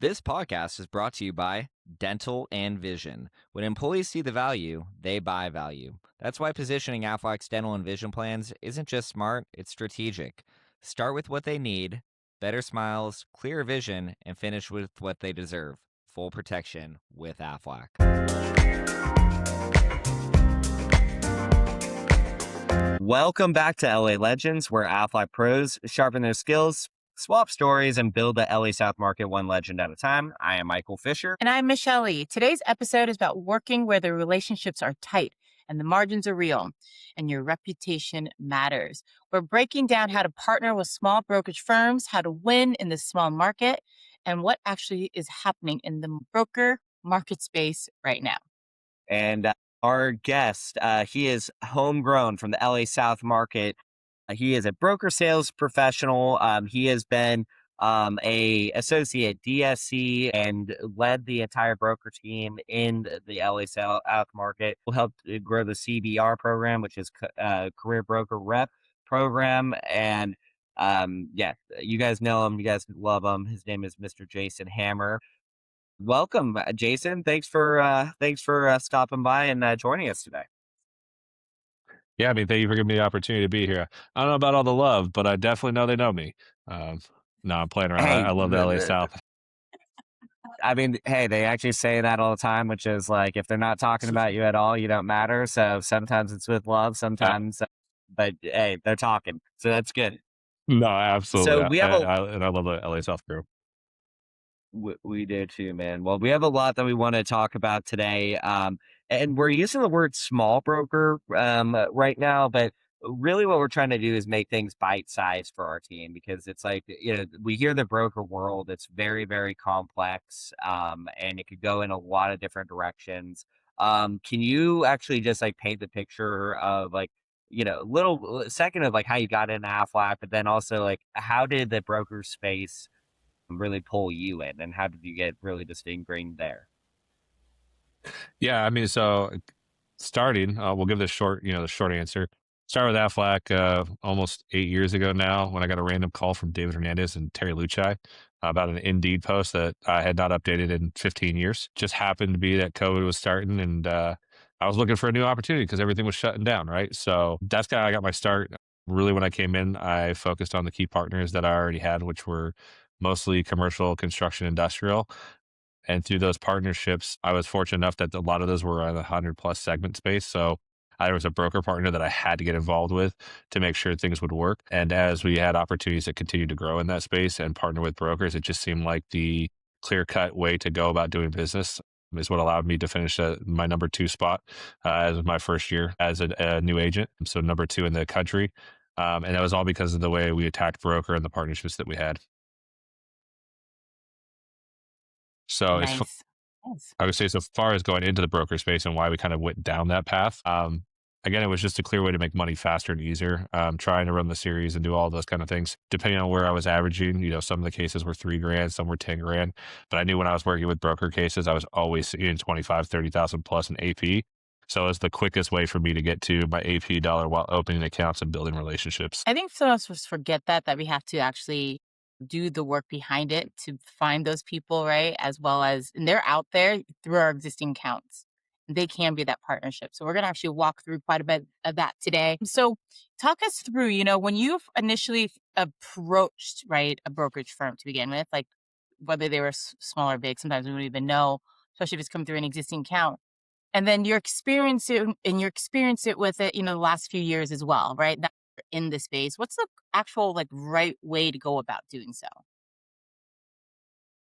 This podcast is brought to you by Dental and Vision. When employees see the value, they buy value. That's why positioning Aflac's dental and vision plans isn't just smart, it's strategic. Start with what they need, better smiles, clearer vision, and finish with what they deserve, full protection with Aflac. Welcome back to LA Legends, where Aflac pros sharpen their skills, swap stories, and build the LA South market one legend at a time. I am Michael Fisher. And I'm Michelle Lee. Today's episode is about working where the relationships are tight and the margins are real and your reputation matters. We're breaking down how to partner with small brokerage firms, how to win in the small market, and what actually is happening in the broker market space right now. And our guest, he is homegrown from the LA South market. He is a broker sales professional. He has been a associate DSC and led the entire broker team in the LA South market. Will help grow the CBR program, which is Career Broker Rep program. And yeah, you guys know him. You guys love him. His name is Mr. Jason Hammer. Welcome, Jason. Thanks for stopping by and joining us today. Yeah, I mean, thank you for giving me the opportunity to be here. I don't know about all the love, but I definitely know they know me. No, I'm playing around. Hey, I love the LA South. I mean, hey, they actually say that all the time, which is like, if they're not talking about you at all, you don't matter. So sometimes it's with love, sometimes, but hey, they're talking. So that's good. No, absolutely. So we have and I love the LA South group. we do too, man. Well, we have a lot that we want to talk about today. And we're using the word small broker right now, but really what we're trying to do is make things bite-sized for our team, because it's like, we hear the broker world, it's very, very complex, and it could go in a lot of different directions. Can you actually just like paint the picture of like, little second of like how you got into Aflac, but then also like how did the broker space really pull you in, and how did you get really just ingrained there? Yeah, I mean, so starting, we'll give the short answer. Started with Aflac almost 8 years ago now, when I got a random call from David Hernandez and Terry Luchai about an Indeed post that I had not updated in 15 years. Just happened to be that COVID was starting, and I was looking for a new opportunity because everything was shutting down, right? So that's kind of how I got my start. Really, when I came in, I focused on the key partners that I already had, which were mostly commercial, construction, industrial. And through those partnerships, I was fortunate enough that a lot of those were on the 100+ segment space. So I was a broker partner that I had to get involved with to make sure things would work. And as we had opportunities that continued to grow in that space and partner with brokers, it just seemed like the clear-cut way to go about doing business is what allowed me to finish my number 2 spot as my first year as a new agent. So number 2 in the country. And that was all because of the way we attacked broker and the partnerships that we had. So Nice. Nice. I would say, so far as going into the broker space and why we kind of went down that path, again, it was just a clear way to make money faster and easier. Trying to run the series and do all those kind of things, depending on where I was averaging. Some of the cases were $3,000, some were $10,000. But I knew when I was working with broker cases, I was always seeing 25, 30,000 plus in AP. So it was the quickest way for me to get to my AP dollar while opening accounts and building relationships. I think some of us forget that we have to actually do the work behind it to find those people, right? As well as, and they're out there through our existing accounts. They can be that partnership. So we're going to actually walk through quite a bit of that today. So talk us through, when you initially approached, right, a brokerage firm to begin with, like whether they were small or big, sometimes we don't even know, especially if it's coming through an existing account. And then your experience it with it, the last few years as well, right? That you're in the space. What's the actual like right way to go about doing so?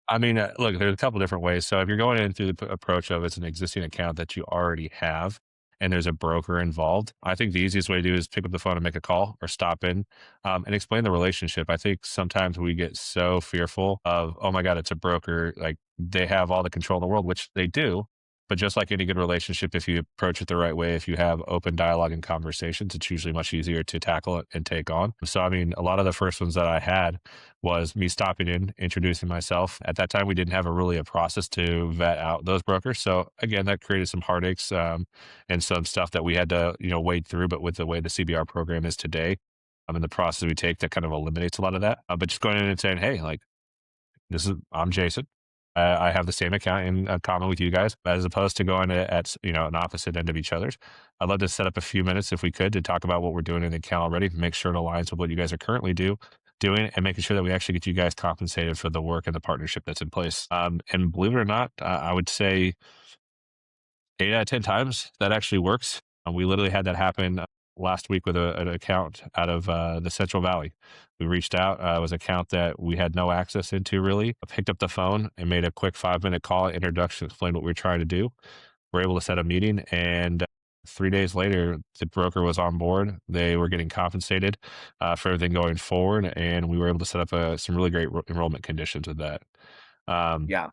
I mean, look, there's a couple different ways. So if you're going in through the approach of it's an existing account that you already have and there's a broker involved, I think the easiest way to do is pick up the phone and make a call or stop in and explain the relationship. I think sometimes we get so fearful of, oh my God, it's a broker. Like they have all the control in the world, which they do. But just like any good relationship, if you approach it the right way, if you have open dialogue and conversations, it's usually much easier to tackle it and take on. So, I mean, a lot of the first ones that I had was me stopping in, introducing myself. At that time, we didn't have a process to vet out those brokers. So again, that created some heartaches and some stuff that we had to, wade through. But with the way the CBR program is today, and the process we take, that kind of eliminates a lot of that. But just going in and saying, hey, like, I'm Jason. I have the same account in common with you guys, as opposed to going at an opposite end of each other's. I'd love to set up a few minutes if we could to talk about what we're doing in the account already, make sure it aligns with what you guys are currently doing, and making sure that we actually get you guys compensated for the work and the partnership that's in place. And believe it or not, I would say 8 out of 10 times that actually works. We literally had that happen last week with an account out of the Central Valley. We reached out. It was an account that we had no access into really. I picked up the phone and made a quick 5-minute call introduction, explained what we were trying to do. We're able to set a meeting, and 3 days later, the broker was on board. They were getting compensated for everything going forward, and we were able to set up some really great enrollment conditions with that. Yeah.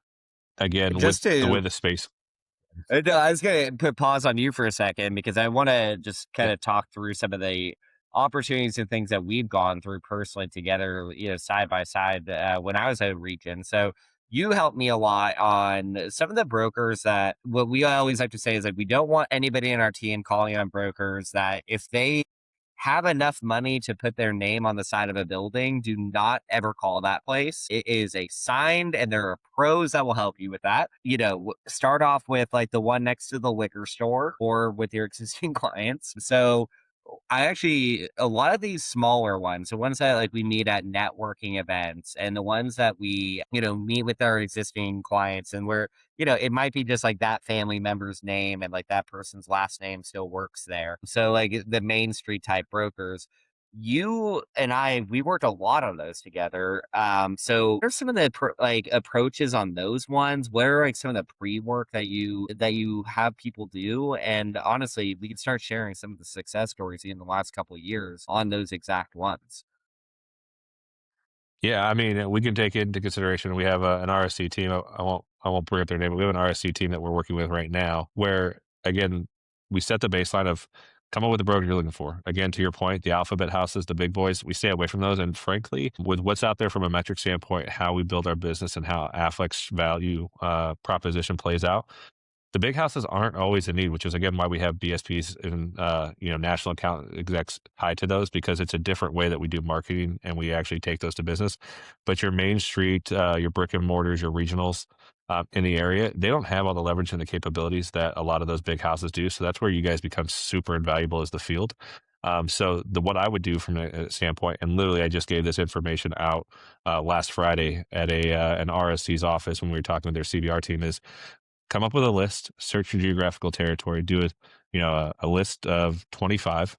Again, with Just the way to the space. No, I was going to put pause on you for a second because I want to just kind Yeah. of talk through some of the opportunities and things that we've gone through personally together, side by side when I was at Region. So you helped me a lot on some of the brokers that what we always like to say is like, we don't want anybody in our team calling on brokers that if they have enough money to put their name on the side of a building, do not ever call that place. It is a signed, and there are pros that will help you with that. Start off with like the one next to the liquor store or with your existing clients. So I actually, a lot of these smaller ones, the ones that like we meet at networking events and the ones that we, meet with our existing clients and where, it might be just like that family member's name and like that person's last name still works there. So like the Main Street type brokers, you and we worked a lot on those together. So what are some of the approaches on those ones? What are like some of the pre-work that you have people do? And honestly, we can start sharing some of the success stories in the last couple of years on those exact ones. Yeah, I mean, we can take into consideration we have an RSC team. I won't bring up their name, but we have an RSC team that we're working with right now. Where again, we set the baseline of come up with the broker you're looking for. Again, to your point, the alphabet houses, the big boys, we stay away from those. And frankly, with what's out there from a metric standpoint, how we build our business and how Affleck's value proposition plays out, the big houses aren't always in need, which is again why we have BSPs and national account execs tied to those, because it's a different way that we do marketing and we actually take those to business. But your Main Street, your brick and mortars, your regionals in the area, they don't have all the leverage and the capabilities that a lot of those big houses do. So that's where you guys become super invaluable as the field. So what I would do from a standpoint, and literally I just gave this information out last Friday at an RSC's office when we were talking with their CBR team, is come up with a list, search your geographical territory, do a list of 25.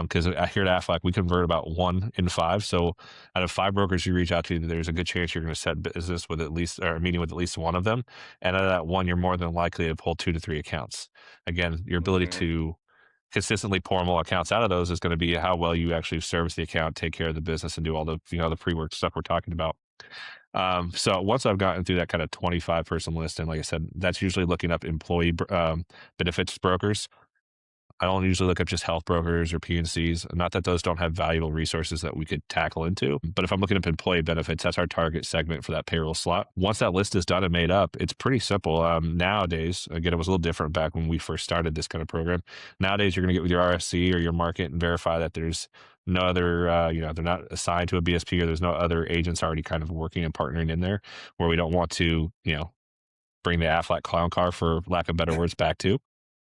Because here at Aflac, we convert about 1 in 5. So out of 5 brokers you reach out to, there's a good chance you're going to set business with at least, or a meeting with at least one of them. And out of that one, you're more than likely to pull 2 to 3 accounts. Again, your ability Mhm. to consistently pour more accounts out of those is going to be how well you actually service the account, take care of the business, and do all the pre-work stuff we're talking about. So once I've gotten through that kind of 25-person list, and like I said, that's usually looking up employee benefits brokers. I don't usually look up just health brokers or PNCs. Not that those don't have valuable resources that we could tackle into, but if I'm looking up employee benefits, that's our target segment for that payroll slot. Once that list is done and made up, it's pretty simple. Nowadays, again, it was a little different back when we first started this kind of program. Nowadays, you're going to get with your RSC or your market and verify that there's no other, they're not assigned to a BSP, or there's no other agents already kind of working and partnering in there, where we don't want to, bring the Aflac clown car, for lack of better words, back to,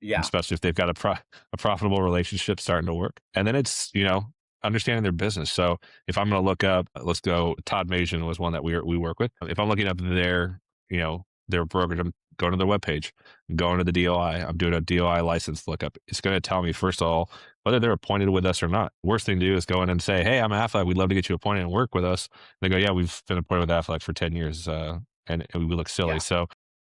Yeah. especially if they've got a profitable relationship starting to work. And then it's, understanding their business. So if I'm going to look up, let's go, Todd Mason was one that we work with. If I'm looking up their brokerage, I'm going to their webpage, going to the DOI, I'm doing a DOI license lookup. It's going to tell me, first of all, whether they're appointed with us or not. Worst thing to do is go in and say, hey, I'm Aflac. We'd love to get you appointed and work with us. And they go, yeah, we've been appointed with Aflac for 10 years. And we look silly. Yeah. So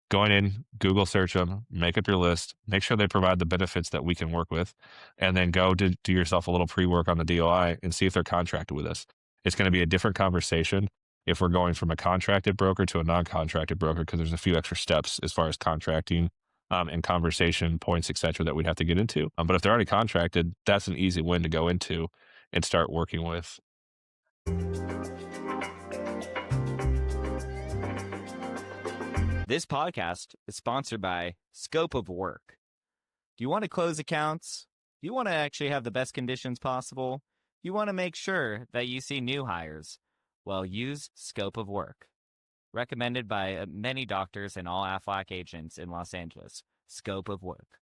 going in, Google search them, make up your list, make sure they provide the benefits that we can work with, and then go to do yourself a little pre-work on the DOI and see if they're contracted with us. It's going to be a different conversation if we're going from a contracted broker to a non-contracted broker, because there's a few extra steps as far as contracting and conversation points, et cetera, that we'd have to get into. But if they're already contracted, that's an easy win to go into and start working with. This podcast is sponsored by Scope of Work. Do you want to close accounts? Do you want to actually have the best conditions possible? You want to make sure that you see new hires? Well, use Scope of Work. Recommended by many doctors and all Aflac agents in Los Angeles. Scope of work.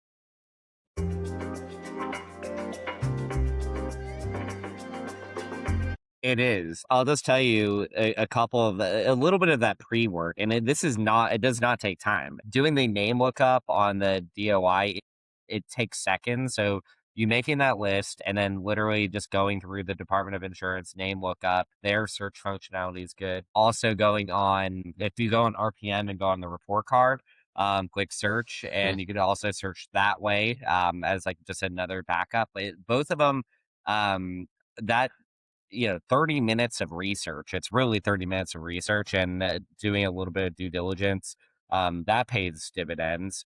It is. I'll just tell you a couple of a little bit of that pre-work, and this is not. It does not take time. Doing the name lookup on the DOI, it takes seconds. So you making that list, and then literally just going through the Department of Insurance name lookup. Their search functionality is good. Also going on, if you go on RPM and go on the report card, click search, and you could also search that way as like just another backup. Both of them, that 30 minutes of research. It's really 30 minutes of research and doing a little bit of due diligence. That pays dividends.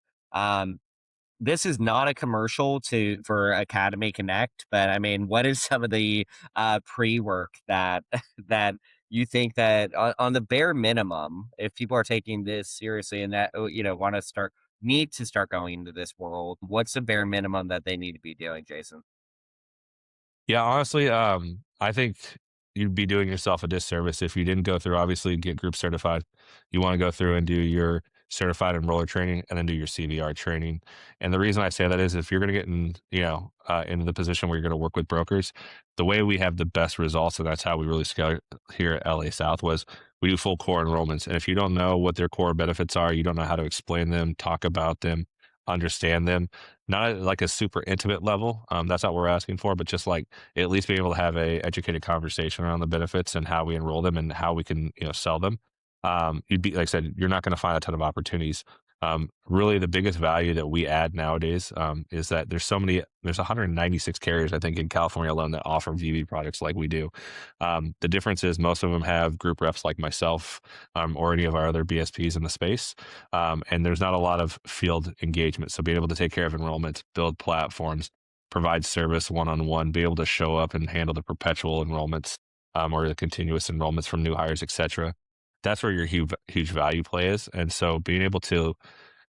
This is not a commercial for Academy Connect, but I mean, what is some of the pre-work that that you think that on the bare minimum, if people are taking this seriously and that want to need to start going into this world, what's the bare minimum that they need to be doing, Jason? Yeah, honestly, I think you'd be doing yourself a disservice if you didn't go through, obviously, get group certified. You want to go through and do your certified enroller training and then do your CVR training. And the reason I say that is if you're going to get into the position where you're going to work with brokers, the way we have the best results, and that's how we really scale here at LA South, was we do full core enrollments. And if you don't know what their core benefits are, you don't know how to explain them, talk about them, understand them, not at like a super intimate level. That's not what we're asking for, but just like at least be able to have a educated conversation around the benefits and how we enroll them and how we can sell them. You'd be like I said, you're not going to find a ton of opportunities. Really, the biggest value that we add nowadays is that there's 196 carriers, I think, in California alone that offer VB products like we do. The difference is most of them have group reps like myself or any of our other BSPs in the space. And there's not a lot of field engagement. So being able to take care of enrollments, build platforms, provide service one-on-one, be able to show up and handle the perpetual enrollments or the continuous enrollments from new hires, et cetera. That's where your huge value play is. And so being able to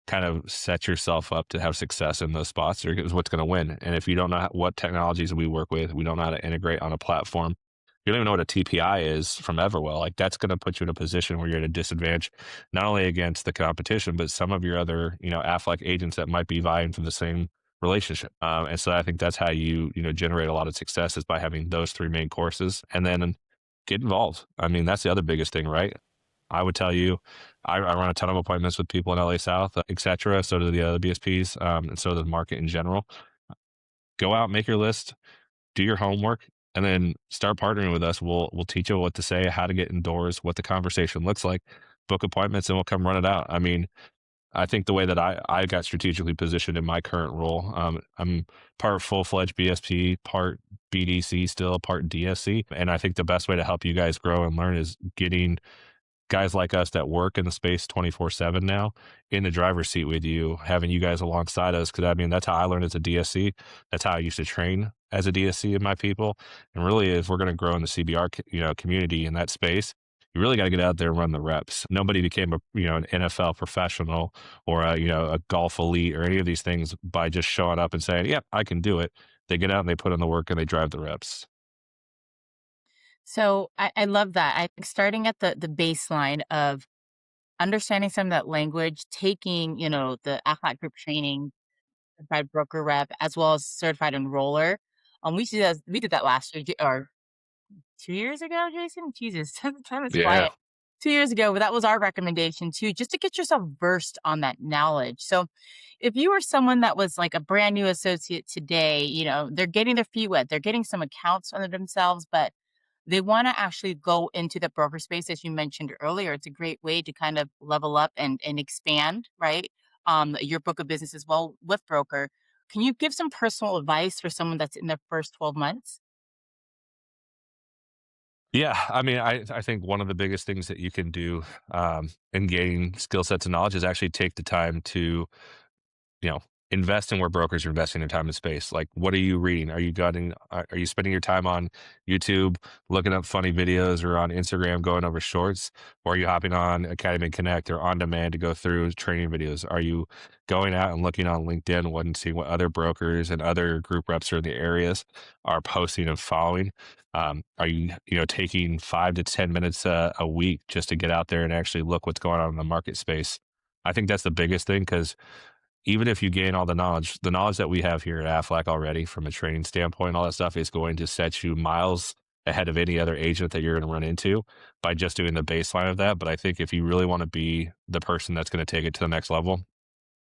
kind of set yourself up to have success in those spots is what's going to win. And if you don't know what technologies we work with, we don't know how to integrate on a platform. You don't even know what a TPI is from Everwell. Like that's going to put you in a position where you're at a disadvantage, not only against the competition, but some of your other, Aflac agents that might be vying for the same relationship. And so I think that's how you generate a lot of success is by having those three main courses and then get involved. I mean, that's the other biggest thing, right? I would tell you, I run a ton of appointments with people in LA South, et cetera. So do the other BSPs, and so does the market in general. Go out, make your list, do your homework, and then start partnering with us. We'll teach you what to say, how to get indoors, what the conversation looks like, book appointments, and we'll come run it out. I mean, I think the way that I got strategically positioned in my current role, I'm part full-fledged BSP, part BDC still, part DSC. And I think the best way to help you guys grow and learn is getting guys like us that work in the space 24/7 now in the driver's seat with you, having you guys alongside us. Cause I mean, that's how I learned as a DSC. That's how I used to train as a DSC in my people. And really, if we're going to grow in the CBR, community in that space, you really got to get out there and run the reps. Nobody became an NFL professional or a golf elite or any of these things by just showing up and saying, yep, I can do it. They get out and they put in the work and they drive the reps. So I love that. I think starting at the baseline of understanding some of that language, taking, the Aflac group training, certified broker rep, as well as certified enroller. We did that last year or 2 years ago, Jason. Jesus, time is Yeah. flying. 2 years ago, but that was our recommendation too, just to get yourself versed on that knowledge. So if you were someone that was like a brand new associate today, they're getting their feet wet, they're getting some accounts under themselves, but they want to actually go into the broker space, as you mentioned earlier. It's a great way to kind of level up and expand, right? Your book of business as well with broker. Can you give some personal advice for someone that's in their first 12 months? Yeah, I mean, I think one of the biggest things that you can do in gaining skill sets and knowledge is actually take the time to, invest in where brokers are investing their time and space. Like, what are you reading? Are you spending your time on YouTube looking up funny videos, or on Instagram going over shorts? Or are you hopping on Academy Connect or on demand to go through training videos? Are you going out and looking on LinkedIn and seeing what other brokers and other group reps or in the areas are posting and following? Are you, taking 5 to 10 minutes a week just to get out there and actually look what's going on in the market space? I think that's the biggest thing, because even if you gain all the knowledge that we have here at Aflac already from a training standpoint, all that stuff is going to set you miles ahead of any other agent that you're going to run into by just doing the baseline of that. But I think if you really want to be the person that's going to take it to the next level,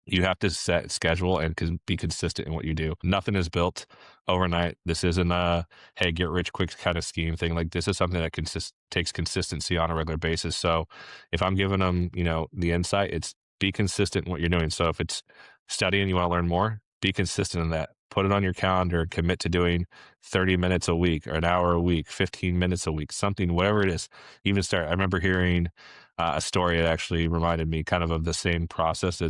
you have to set schedule and be consistent in what you do. Nothing is built overnight. This isn't a, hey, get rich quick kind of scheme thing. Like, this is something that takes consistency on a regular basis. So if I'm giving them, the insight, it's be consistent in what you're doing. So if it's studying, you want to learn more, be consistent in that. Put it on your calendar, commit to doing 30 minutes a week or an hour a week, 15 minutes a week, something, whatever it is. Even start. I remember hearing a story that actually reminded me kind of the same process.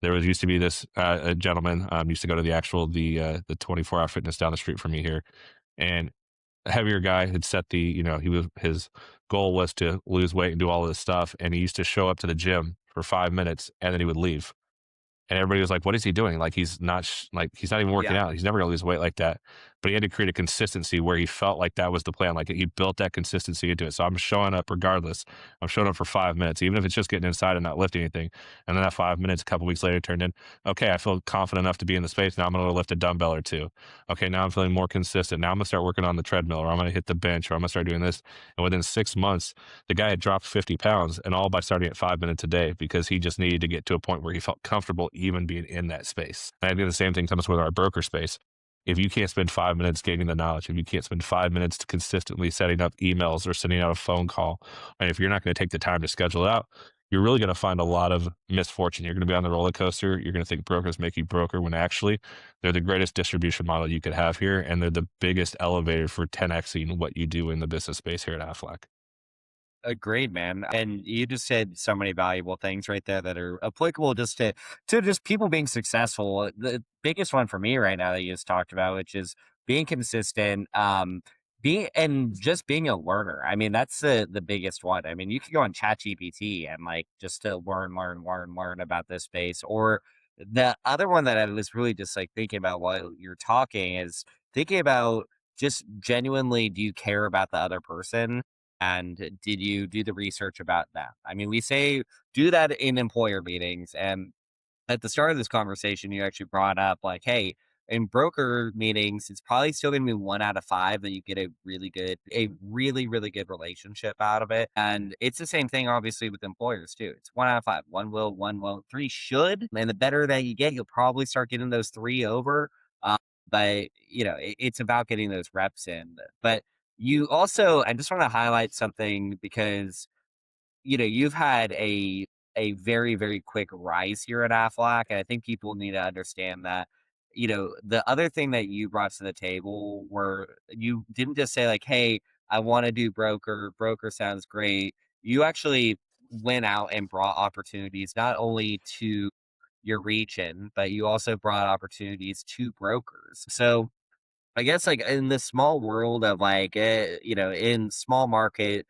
There used to be this a gentleman used to go to the 24-hour fitness down the street from me here, and a heavier guy had set his goal was to lose weight and do all of this stuff, and he used to show up to the gym for 5 minutes and then he would leave. And everybody was like, what is he doing? Like, he's not he's not even working out. He's never going to lose weight like that. But he had to create a consistency where he felt like that was the plan. Like, he built that consistency into it. So I'm showing up regardless. I'm showing up for 5 minutes, even if it's just getting inside and not lifting anything. And then that 5 minutes, a couple weeks later, turned in, okay, I feel confident enough to be in the space. Now I'm going to lift a dumbbell or two. Okay, now I'm feeling more consistent. Now I'm going to start working on the treadmill, or I'm going to hit the bench, or I'm going to start doing this. And within 6 months, the guy had dropped 50 pounds, and all by starting at 5 minutes a day, because he just needed to get to a point where he felt comfortable even being in that space. And I think the same thing comes with our broker space. If you can't spend 5 minutes gaining the knowledge, if you can't spend 5 minutes to consistently setting up emails or sending out a phone call, and if you're not going to take the time to schedule it out, you're really going to find a lot of misfortune. You're going to be on the roller coaster. You're going to think brokers make you broker, when actually they're the greatest distribution model you could have here, and they're the biggest elevator for 10xing what you do in the business space here at Aflac. Agreed, man. And you just said so many valuable things right there that are applicable just to just people being successful. The biggest one for me right now that you just talked about, which is being consistent, being a learner. I mean, that's the biggest one. I mean, you could go on ChatGPT and like just to learn about this space. Or the other one that I was really just like thinking about while you're talking is thinking about just genuinely, do you care about the other person? And did you do the research about that? I mean, we say do that in employer meetings. And at the start of this conversation, you actually brought up like, hey, in broker meetings, it's probably still going to be 1 out of 5 that you get a really good relationship out of it. And it's the same thing, obviously, with employers too. It's 1 out of 5. One will, one won't, 3 should. And the better that you get, you'll probably start getting those 3 over. But it's about getting those reps in. But you also, I just want to highlight something because you've had a very, very quick rise here at Aflac, and I think people need to understand that. The other thing that you brought to the table were you didn't just say like, "Hey, I want to do broker. Broker sounds great." You actually went out and brought opportunities not only to your region, but you also brought opportunities to brokers. So I guess like in the small world of like, in small market,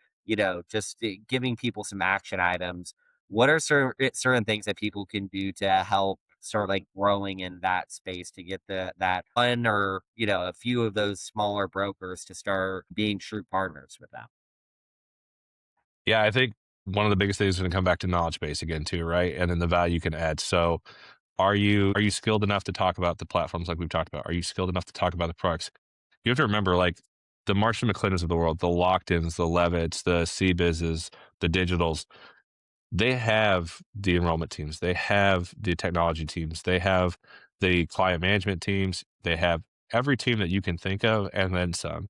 just giving people some action items. What are certain things that people can do to help start like growing in that space to get that one or, a few of those smaller brokers to start being true partners with them? Yeah, I think one of the biggest things is going to come back to knowledge base again too, right? And then the value you can add. So are you skilled enough to talk about the platforms like we've talked about? Are you skilled enough to talk about the products? You have to remember, like, the Marsh and McLennans of the world, the Locked-ins, the Levitts, the CBizes, the Digitals, they have the enrollment teams, they have the technology teams, they have the client management teams, they have every team that you can think of, and then some.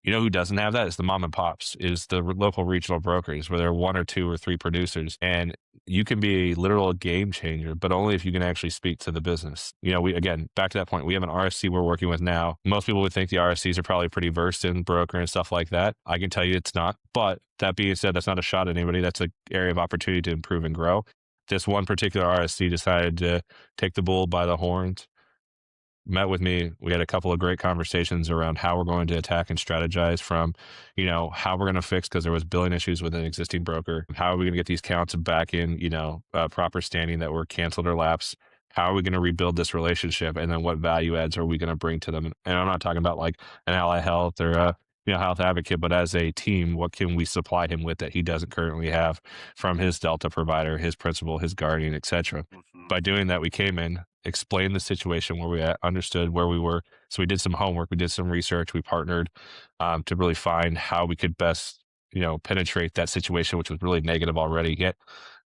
You know who doesn't have that? Is the mom and pops, is the local regional brokers where there are 1 or 2 or 3 producers. And you can be a literal game changer, but only if you can actually speak to the business. Again, back to that point, we have an RSC we're working with now. Most people would think the RSCs are probably pretty versed in broker and stuff like that. I can tell you it's not. But that being said, that's not a shot at anybody. That's an area of opportunity to improve and grow. This one particular RSC decided to take the bull by the horns, met with me. We had a couple of great conversations around how we're going to attack and strategize from, how we're going to fix, because there was billing issues with an existing broker. How are we going to get these counts back in, proper standing that were canceled or lapsed? How are we going to rebuild this relationship? And then what value adds are we going to bring to them? And I'm not talking about like an Ally Health or a, health advocate, but as a team, what can we supply him with that he doesn't currently have from his Delta provider, his principal, his guardian, etc. By doing that, we came in, explained the situation where we at, understood where we were. So we did some homework, we did some research, we partnered to really find how we could best, penetrate that situation, which was really negative already. Yet,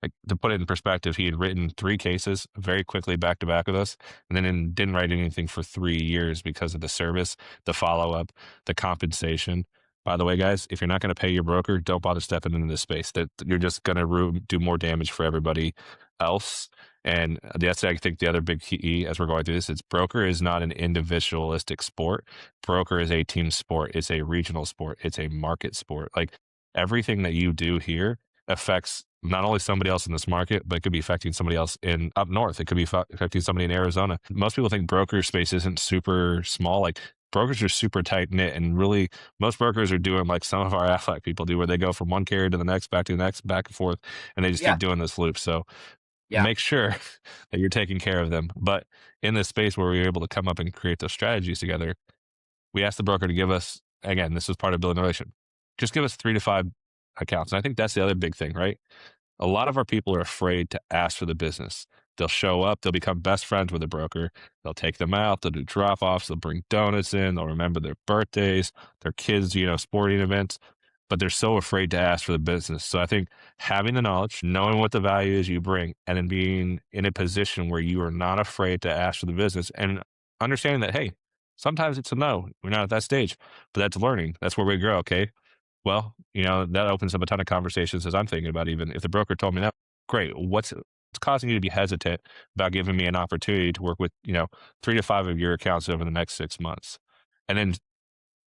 like, to put it in perspective, he had written 3 cases very quickly back to back with us, and then didn't write anything for 3 years because of the service, the follow up, the compensation. By the way, guys, if you're not going to pay your broker, don't bother stepping into this space. That you're just going to do more damage for everybody else. And that's, I think, the other big key as we're going through this is broker is not an individualistic sport. Broker is a team sport. It's a regional sport. It's a market sport. Like, everything that you do here affects not only somebody else in this market, but it could be affecting somebody else in up north. It could be affecting somebody in Arizona. Most people think broker space isn't super small. Like, brokers are super tight knit, and really most brokers are doing like some of our Aflac people do, where they go from one carrier to the next, back to the next, back and forth, and they just Yeah. keep doing this loop. So Yeah. make sure that you're taking care of them. But in this space where we were able to come up and create those strategies together, we asked the broker to give us, again, this was part of building a relation, just give us 3 to 5 accounts. And I think that's the other big thing, right? A lot of our people are afraid to ask for the business. They'll show up, they'll become best friends with a broker, they'll take them out, they'll do drop offs, they'll bring donuts in, they'll remember their birthdays, their kids, sporting events, but they're so afraid to ask for the business. So I think having the knowledge, knowing what the value is you bring, and then being in a position where you are not afraid to ask for the business, and understanding that, hey, sometimes it's a no. We're not at that stage, but that's learning. That's where we grow. Okay. Well, that opens up a ton of conversations as I'm thinking about, even if the broker told me that, great. What's causing you to be hesitant about giving me an opportunity to work with, 3 to 5 of your accounts over the next 6 months? And then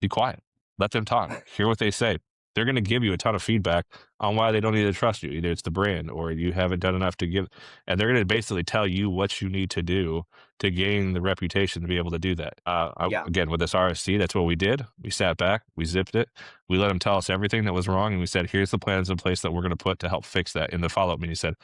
be quiet. Let them talk. Hear what they say. They're going to give you a ton of feedback on why they don't need to trust you. Either it's the brand or you haven't done enough to give. And they're going to basically tell you what you need to do to gain the reputation to be able to do that. Yeah. Again, with this RSC, that's what we did. We sat back, we zipped it. We let them tell us everything that was wrong. And we said, here's the plans in place that we're going to put to help fix that. In the follow-up meeting, he said,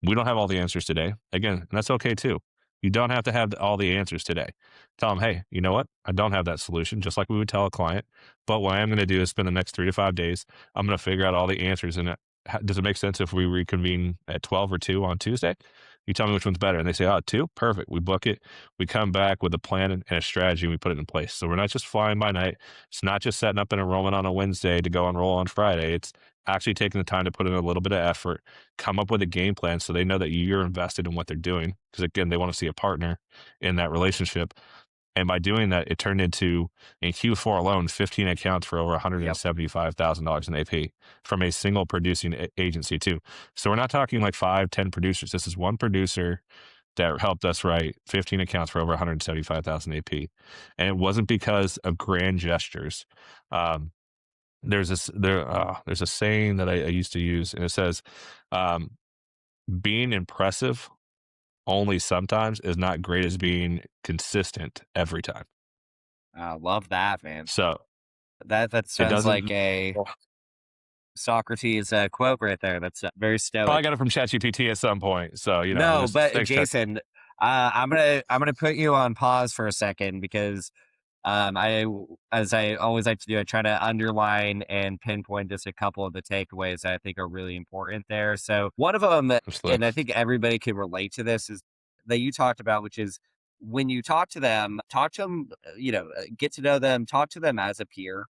we don't have all the answers today. Again, and that's okay too. You don't have to have all the answers today. Tell them, hey, you know what? I don't have that solution, just like we would tell a client. But what I am going to do is spend the next 3 to 5 days. I'm going to figure out all the answers. And does it make sense if we reconvene at 12 or 2 on Tuesday? You tell me which one's better. And they say, 2, perfect. We book it. We come back with a plan and a strategy, and we put it in place. So we're not just flying by night. It's not just setting up an enrollment on a Wednesday to go enroll on Friday. It's actually taking the time to put in a little bit of effort, come up with a game plan so they know that you're invested in what they're doing. Because again, they want to see a partner in that relationship. And by doing that, it turned into, in Q4 alone, 15 accounts for over $175,000 in AP from a single producing agency too. So we're not talking like 5, 10 producers. This is one producer that helped us write 15 accounts for over 175,000 AP. And it wasn't because of grand gestures. There's a saying that I used to use, and it says, being impressive only sometimes is not great as being consistent every time. I love that, man. So That it sounds like doesn't. a Socrates quote right there. That's very stoic. Probably got it from ChatGPT at some point. So No, but thanks, Chat. Jason, I'm gonna put you on pause for a second because as I always like to do, I try to underline and pinpoint just a couple of the takeaways that I think are really important there. So one of them, and I think everybody can relate to this, is that you talked about, which is when you talk to them, get to know them, talk to them as a peer.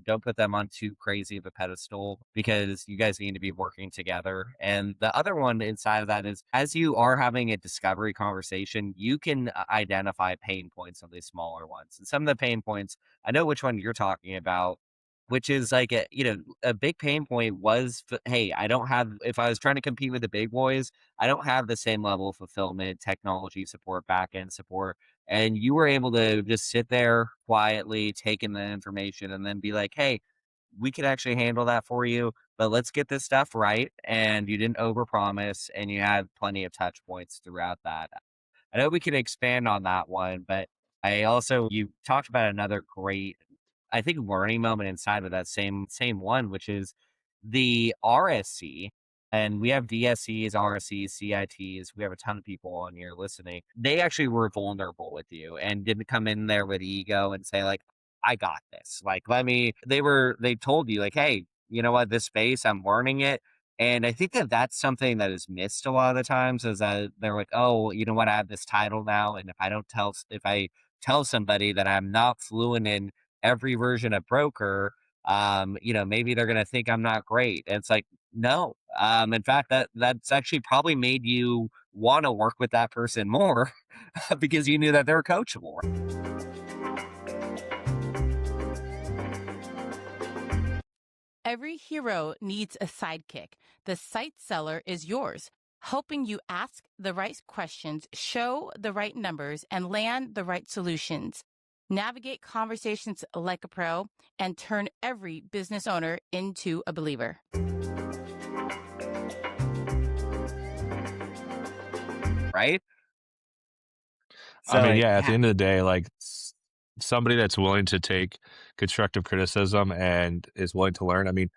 Don't put them on too crazy of a pedestal because you guys need to be working together. And the other one inside of that is as you are having a discovery conversation, you can identify pain points of these smaller ones. And some of the pain points, I know which one you're talking about, which is like a big pain point was, hey, I don't have, if I was trying to compete with the big boys, I don't have the same level of fulfillment, technology support, back end support. And you were able to just sit there quietly, take in the information, and then be like, hey, we can actually handle that for you. but let's get this stuff right. And you didn't overpromise, and you had plenty of touch points throughout that. I know we can expand on that one, but you talked about another great, I think, learning moment inside of that same one, which is the RSC. And we have DSCs, RSCs, CITs. We have a ton of people on here listening. They actually were vulnerable with you and didn't come in there with ego and say, like, I got this. Like, they told you, like, hey, you know what, this space, I'm learning it. And I think that that's something that is missed a lot of the times, is that they're like, oh, you know what, I have this title now. And if I tell somebody that I'm not fluent in every version of broker, maybe they're going to think I'm not great. And it's like, no. In fact, that's actually probably made you want to work with that person more because you knew that they're coachable. Every hero needs a sidekick. The site seller is yours, helping you ask the right questions, show the right numbers, and land the right solutions. Navigate conversations like a pro and turn every business owner into a believer. Right? I mean, like, yeah, at the end of the day, like somebody that's willing to take constructive criticism and is willing to learn. I mean,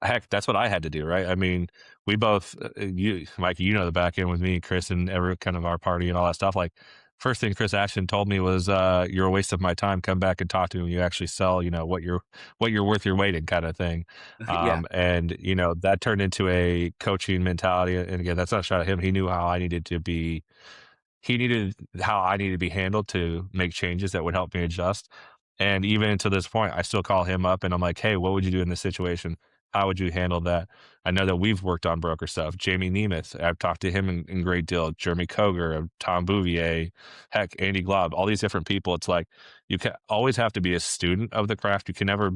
heck, that's what I had to do, right? I mean, we both, you, Mike, you know, the back end with me, Chris, and every kind of our party and all that stuff. Like, first thing Chris Ashton told me was, "You're a waste of my time. Come back and talk to me when you actually sell. You know what you're worth your weight in," kind of thing. yeah, And you know that turned into a coaching mentality. And again, that's not a shot at him. He knew how I needed to be. He needed how I needed to be handled to make changes that would help me adjust. And even to this point, I still call him up and I'm like, hey, what would you do in this situation? How would you handle that? I know that we've worked on broker stuff. Jamie Nemeth, I've talked to him in great deal. Jeremy Koger, Tom Bouvier, heck, Andy Glob, all these different people. It's like you can always have to be a student of the craft. You can never,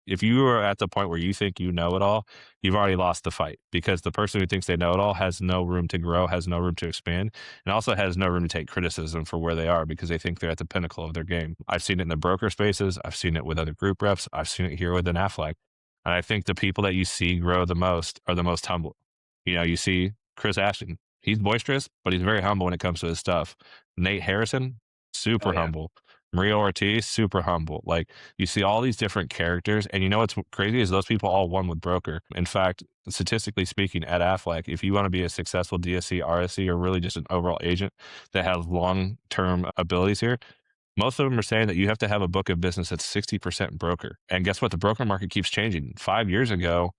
if you are at the point where you think you know it all, you've already lost the fight, because the person who thinks they know it all has no room to grow, has no room to expand, and also has no room to take criticism for where they are because they think they're at the pinnacle of their game. I've seen it in the broker spaces. I've seen it with other group reps. I've seen it here with an Aflac. And I think the people that you see grow the most are the most humble. You know, you see Chris Ashton. He's boisterous, but he's very humble when it comes to his stuff. Nate Harrison, oh super yeah, humble. Maria Ortiz, super humble. Like, you see all these different characters, and you know what's crazy is those people all won with broker. In fact, statistically speaking, at Aflac, if you want to be a successful DSC, RSC, or really just an overall agent that has long-term abilities here, most of them are saying that you have to have a book of business that's 60% broker. And guess what? The broker market keeps changing. 5 years ago,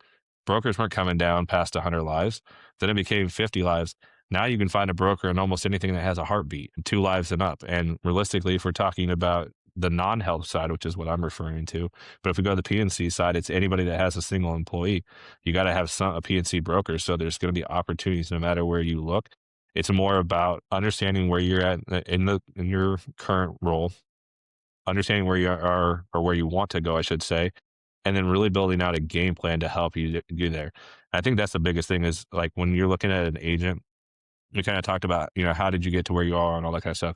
brokers weren't coming down past 100 lives. Then it became 50 lives. Now you can find a broker in almost anything that has a heartbeat, 2 lives and up. And realistically, if we're talking about the non-health side, which is what I'm referring to, but if we go to the PNC side, it's anybody that has a single employee. You got to have a PNC broker. So there's going to be opportunities no matter where you look. It's more about understanding where you're at in your current role, understanding where you are or where you want to go, I should say, and then really building out a game plan to help you do there. I think that's the biggest thing is, like, when you're looking at an agent, we kind of talked about, you know, how did you get to where you are and all that kind of stuff.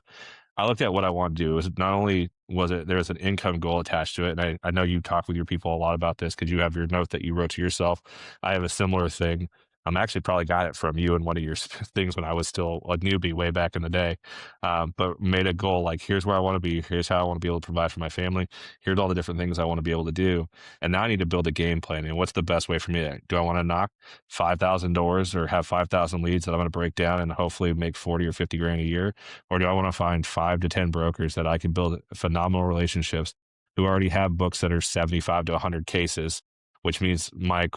I looked at what I want to do. Is not only was it there's an income goal attached to it, and I know you talk with your people a lot about this because you have your note that you wrote to yourself. I have a similar thing. I'm actually probably got it from you in one of your things when I was still a newbie way back in the day. But made a goal like, here's where I want to be. Here's how I want to be able to provide for my family. Here's all the different things I want to be able to do. And now I need to build a game plan. And what's the best way for me? Do I want to knock 5,000 doors or have 5,000 leads that I'm going to break down and hopefully make 40 or 50 grand a year? Or do I want to find 5 to 10 brokers that I can build phenomenal relationships who already have books that are 75 to 100 cases, which means my,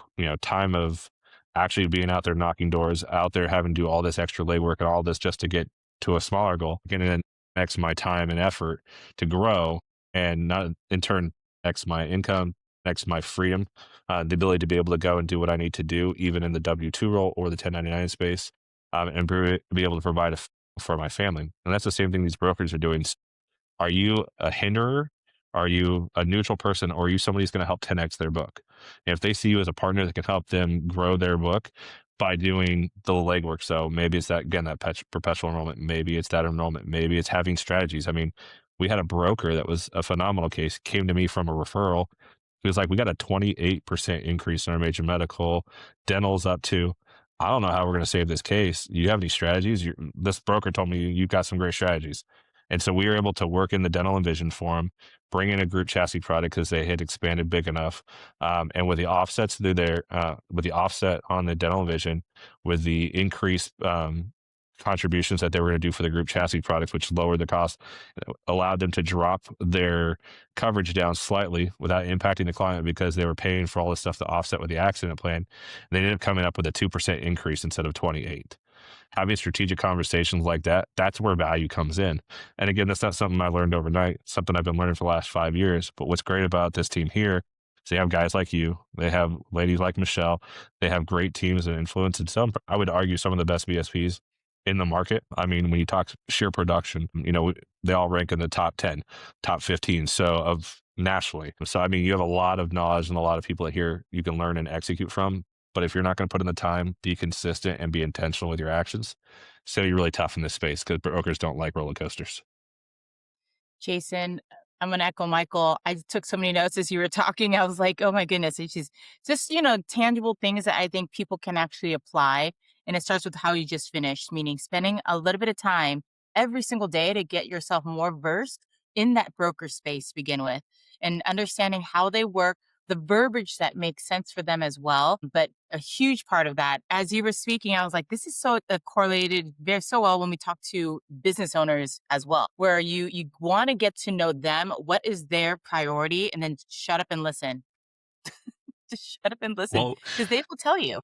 time of actually being out there knocking doors, out there having to do all this extra legwork and all this just to get to a smaller goal, getting in X my time and effort to grow, and not in turn X my income, X my freedom, the ability to be able to go and do what I need to do, even in the W-2 role or the 1099 space, and be able to provide for my family. And that's the same thing these brokers are doing. Are you a hinderer? Are you a neutral person? Or are you somebody who's going to help 10x their book? And if they see you as a partner that can help them grow their book by doing the legwork. So maybe it's that, again, that perpetual enrollment. Maybe it's that enrollment. Maybe it's having strategies. I mean, we had a broker that was a phenomenal case, came to me from a referral. He was like, we got a 28% increase in our major medical, dental's up to. I don't know how we're going to save this case. Do you have any strategies? This broker told me you've got some great strategies. And so we were able to work in the dental and vision for him, bring in a group chassis product because they had expanded big enough. And with the offsets through their, with the offset on the dental and vision, with the increased contributions that they were going to do for the group chassis products, which lowered the cost, allowed them to drop their coverage down slightly without impacting the client because they were paying for all this stuff to offset with the accident plan. And they ended up coming up with a 2% increase instead of 28. Having strategic conversations like that, that's where value comes in. And again, that's not something I learned overnight, something I've been learning for the last 5 years. But what's great about this team here is they have guys like you, they have ladies like Michelle, they have great teams and influence, and some, I would argue, some of the best VSPs in the market. I mean, when you talk sheer production, they all rank in the top 10, top 15. So of nationally. So, I mean, you have a lot of knowledge and a lot of people that here you can learn and execute from. But if you're not going to put in the time, be consistent and be intentional with your actions, so you're really tough in this space because brokers don't like roller coasters. Jason, I'm going to echo Michael. I took so many notes as you were talking. I was like, oh my goodness. It's just, tangible things that I think people can actually apply. And it starts with how you just finished, meaning spending a little bit of time every single day to get yourself more versed in that broker space to begin with and understanding how they work, the verbiage that makes sense for them as well. But a huge part of that, as you were speaking, I was like, this is so correlated very so well when we talk to business owners as well, where you want to get to know them, what is their priority, and then shut up and listen. Just shut up and listen Well, because they will tell you.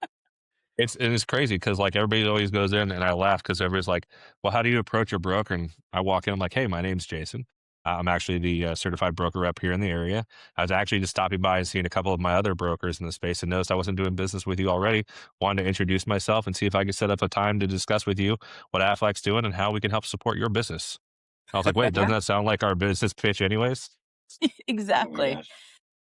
it's crazy because like everybody always goes in and I laugh because everybody's like, well, how do you approach a broker? And I walk in, I'm like, hey, my name's Jason. I'm actually the certified broker rep here in the area. I was actually just stopping by and seeing a couple of my other brokers in the space and noticed I wasn't doing business with you already. Wanted to introduce myself and see if I could set up a time to discuss with you what Aflac's doing and how we can help support your business. I was like, wait, doesn't Yeah, that sound like our business pitch anyways? Oh my exactly. gosh.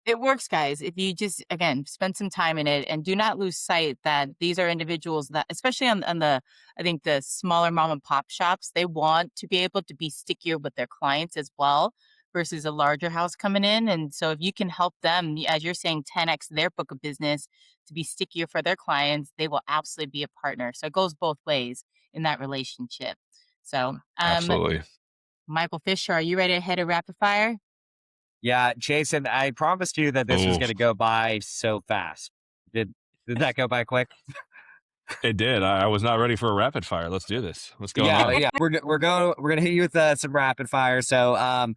It works, guys. If you just, again, spend some time in it and do not lose sight that these are individuals that, especially on the, I think the smaller mom and pop shops, they want to be able to be stickier with their clients as well versus a larger house coming in. And so if you can help them, as you're saying, 10x their book of business to be stickier for their clients, they will absolutely be a partner. So it goes both ways in that relationship. So, Absolutely. Michael Fisher, are you ready to hit a rapid fire? Yeah, Jason, I promised you that this was Oh, going to go by so fast. Did that go by quick? it did. I was not ready for a rapid fire. Let's do this. What's going Yeah, on? yeah. We're gonna hit you with some rapid fire. So,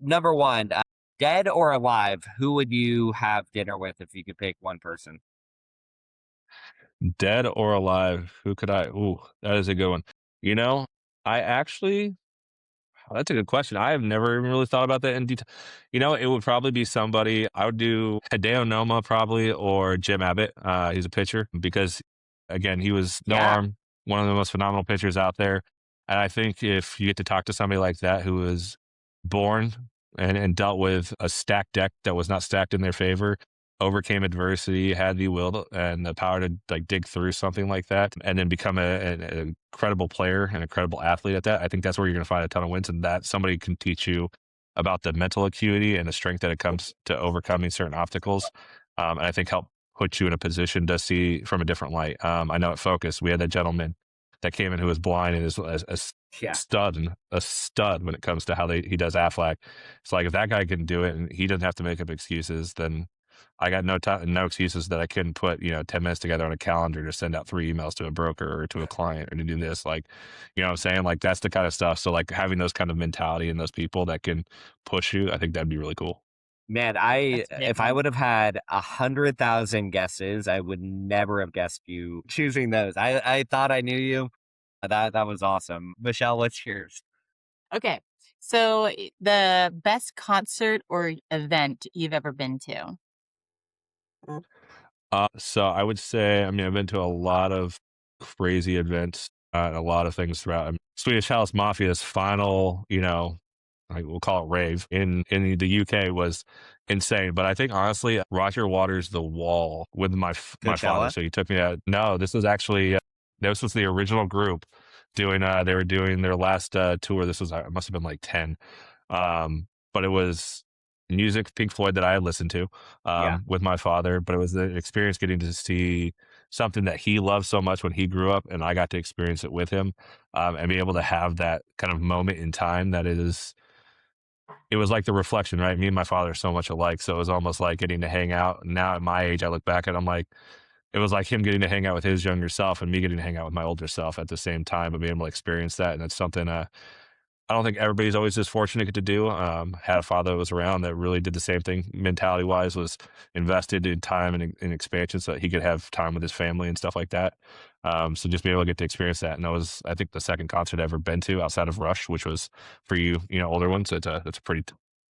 number one, dead or alive, who would you have dinner with if you could pick one person? Dead or alive? Who could I? Ooh, that is a good one. You know, I actually, that's a good question. I have never even really thought about that in detail. It would probably be somebody, I would do Hideo Noma probably, or Jim Abbott. He's a pitcher because, again, he was no Yeah. arm, one of the most phenomenal pitchers out there. And I think if you get to talk to somebody like that who was born and dealt with a stacked deck that was not stacked in their favor, overcame adversity, had the will and the power to like dig through something like that, and then become an incredible player and a credible athlete at that. I think that's where you're going to find a ton of wins, and that somebody can teach you about the mental acuity and the strength that it comes to overcoming certain obstacles. And I think help put you in a position to see from a different light. I know at Focus we had a gentleman that came in who was blind and is a Yeah. stud when it comes to how he does Aflac. It's like if that guy can do it and he doesn't have to make up excuses, then I got no excuses that I couldn't put 10 minutes together on a calendar to send out 3 emails to a broker or to a client or to do this. Like, what I'm saying? Like that's the kind of stuff. So like having those kind of mentality and those people that can push you, I think that'd be really cool. Man, That's a big if I one. would have had 100,000 guesses, I would never have guessed you choosing those. I thought I knew you. That was awesome. Michelle, what's yours? Okay. So the best concert or event you've ever been to? So I would say, I mean, I've been to a lot of crazy events, and a lot of things throughout. Swedish House Mafia's final, like we'll call it rave in the UK was insane. But I think honestly, Roger Waters' The Wall with my father. Coachella? So he took me out. No, this was the original group doing. They were doing their last tour. This was it must have been like 10, but it was music, Pink Floyd, that I had listened to Yeah. with my father, but it was the experience getting to see something that he loved so much when he grew up, and I got to experience it with him, and be able to have that kind of moment in time that it was like the reflection, right? Me and my father are so much alike, so it was almost like getting to hang out. Now at my age, I look back and I'm like, it was like him getting to hang out with his younger self and me getting to hang out with my older self at the same time and being able to experience that. And it's something I don't think everybody's always as fortunate to do. Had a father that was around that really did the same thing mentality wise, was invested in time and in expansion so that he could have time with his family and stuff like that. So just be able to get to experience that. And that was, I think, the second concert I've ever been to outside of Rush, which was for you, older ones. It's a pretty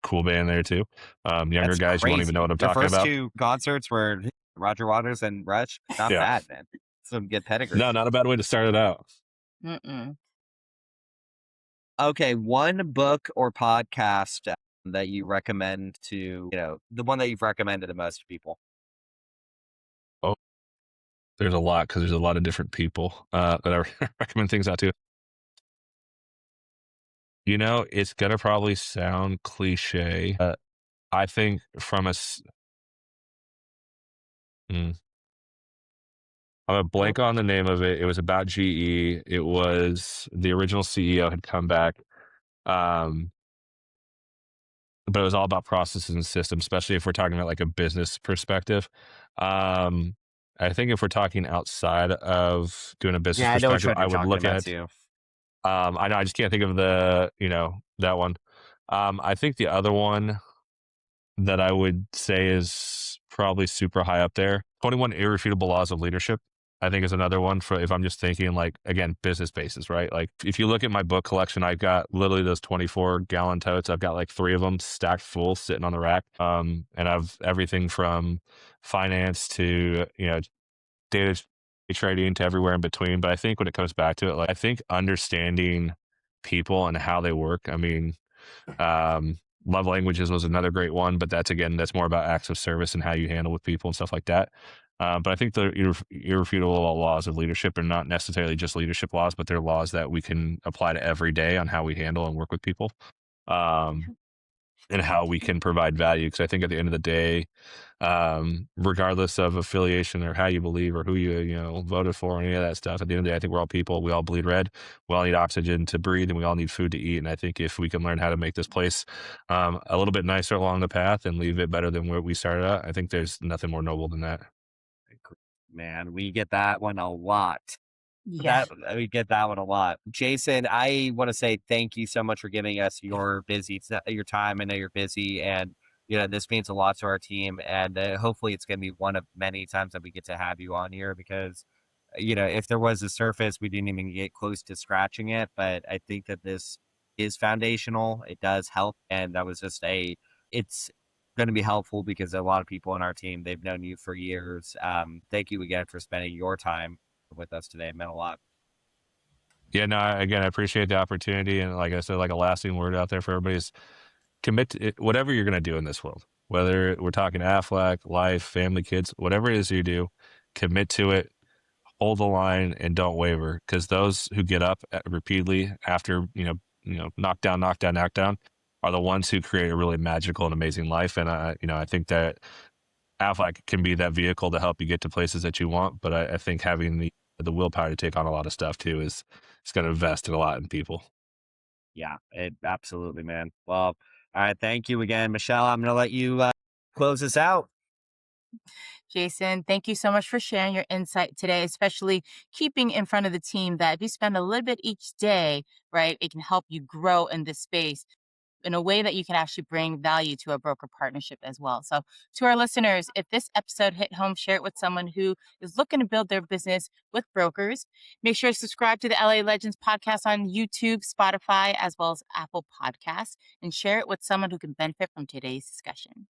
cool band there too. Younger That's guys, you won't even know crazy. what I'm The talking first about. 2 concerts were Roger Waters and Rush. Not Yeah. bad, man. Some good pedigree. No, not a bad way to start it out. Mm-mm. Okay, one book or podcast that you recommend to, the one that you've recommended the most to people. Oh, there's a lot because there's a lot of different people that I recommend things out to. It's gonna probably sound cliche. I think mm, I'm gonna Go. blank on the name of it. It was about GE. It was the original CEO had come back, um, but it was all about processes and systems, especially if we're talking about like a business perspective. Um, I think if we're talking outside of doing a business Yeah, I know which perspective, one I you're would talking look about at. too. I know I just can't think of that one. I think the other one that I would say is probably super high up there. 21 Irrefutable Laws of Leadership, I think, is another one for if I'm just thinking like, again, business basis, right? Like if you look at my book collection, I've got literally those 24-gallon totes. I've got like 3 of them stacked full sitting on the rack. And I've everything from finance to, data trading to everywhere in between. But I think when it comes back to it, like I think understanding people and how they work. I mean, love languages was another great one, but that's more about acts of service and how you handle with people and stuff like that. But I think the irrefutable laws of leadership are not necessarily just leadership laws, but they're laws that we can apply to every day on how we handle and work with people, and how we can provide value. Because I think at the end of the day, regardless of affiliation or how you believe or who you voted for, or any of that stuff. At the end of the day, I think we're all people. We all bleed red. We all need oxygen to breathe, and we all need food to eat. And I think if we can learn how to make this place a little bit nicer along the path and leave it better than where we started out, I think there's nothing more noble than that. Man, we get that one a lot. Yeah. We get that one a lot. Jason, I want to say thank you so much for giving us your time. I know you're busy, and this means a lot to our team. And hopefully, it's going to be one of many times that we get to have you on here because, if there was a surface, we didn't even get close to scratching it. But I think that this is foundational. It does help, and that was just it's going to be helpful because a lot of people on our team, they've known you for years. Thank you again for spending your time with us today. It meant a lot. Yeah, no, again, I appreciate the opportunity. And like I said, like a lasting word out there for everybody is commit to it, whatever you're going to do in this world, whether we're talking Aflac, life, family, kids, whatever it is you do, commit to it, hold the line, and don't waver. Because those who get up repeatedly after, knock down, knock down, knock down, are the ones who create a really magical and amazing life. And I think that Aflac can be that vehicle to help you get to places that you want. But I think having the willpower to take on a lot of stuff too is going to invest in a lot in people. Yeah, absolutely, man. Well, all right. Thank you again, Michelle. I'm going to let you close this out. Jason, thank you so much for sharing your insight today, especially keeping in front of the team that if you spend a little bit each day, right, it can help you grow in this space in a way that you can actually bring value to a broker partnership as well. So, to our listeners, if this episode hit home, share it with someone who is looking to build their business with brokers. Make sure to subscribe to the LA Legends podcast on YouTube, Spotify, as well as Apple Podcasts, and share it with someone who can benefit from today's discussion.